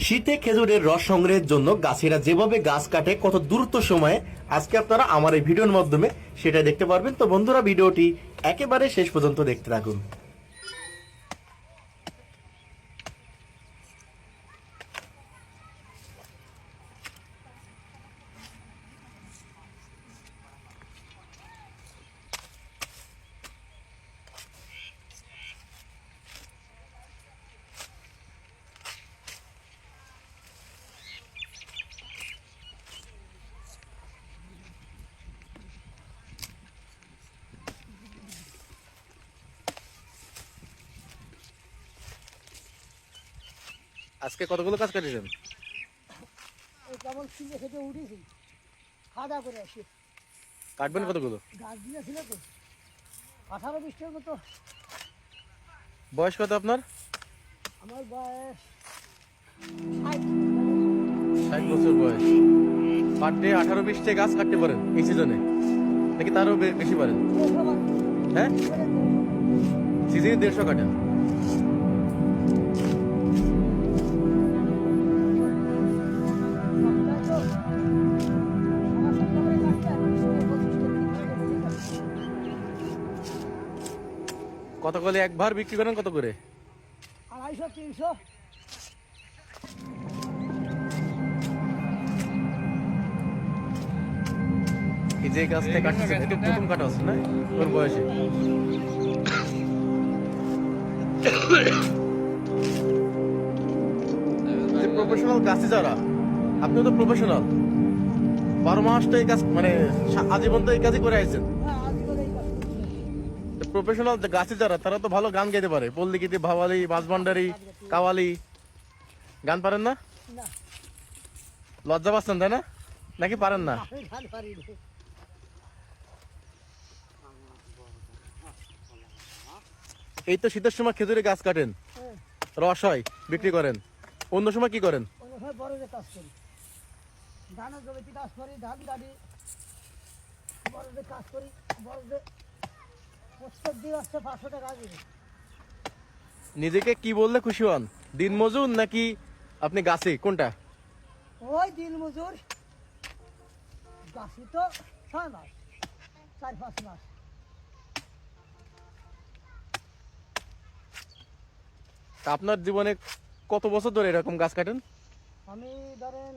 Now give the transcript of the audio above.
শীতে খেজুরের রস সংগ্রহের জন্য গাছেরা যেভাবে গাছ কাটে কত দ্রুত সময়ে আজকে আপনারা আমার এই ভিডিওর মাধ্যমে সেটা দেখতে পারবেন। তো বন্ধুরা, ভিডিওটি একেবারে শেষ পর্যন্ত দেখতে থাকুন। আজকে কতগুলো গাছ কাটিয়েছেন? কেমন কিনে খেতে উঠেছি, খাওয়া দাওয়া করে আসি। কাটবেন কতগুলো? গাছ দিয়েছিল তো 18-20টার মতো। বয়স কত আপনার? আমার বয়স 60 বছর বয়স। পার ডে 18-20টা গাছ কাটতে পারেন এই সিজনে, নাকি তারও বেশি পারেন? হ্যাঁ, সিজনে 150 কাটেন। কত করে একবার বিক্রি করেন? কত করে? 250-300। এই যে গাছটা কাটছেন, এটা প্রথম কাটা হচ্ছে না ওর বয়সে? প্রফেশনাল গাছে যারা, আপনিও তো প্রফেশনাল, 12 মাস তো এই কাজ, মানে আজীবন তো এই কাজই করে আসছেন। হ্যাঁ, আজকাল এই কাজ করছি। প্রফেশনাল গাছে যারা, তারা তো ভালো গান গাইতে পারে। পল্লী গীতি, ভাওয়ালি, বাঁশভান্ডারি, কাওয়ালি গান পারেন না? না, লজ্জা পাচ্ছেন তাই না, নাকি পারেন না? আমি গান পারি না। এই তো শীতের সময় খেজুরে গাছ কাটেন, হ্যাঁ, রস হয়, বিক্রি করেন। অন্য সময় কি করেন? অন্য সময় বড়দের কাজ করি, ধানের জমিতে কাজ করি, ধান গাড়ি, বড়দের কাজ করি। বড়দের প্রত্যেক দিন আসছে 500 টাকা দিবে। নিজেকে কি বললে খুশি হন, দিন মজুর নাকি আপনি গাছে, কোনটা? ওই দিন মজুর। গাছি তো 6 মাস, 4-5 মাস। তা আপনার জীবনে কত বছর ধরে এরকম গাছ কাটেন? আমি ধরেন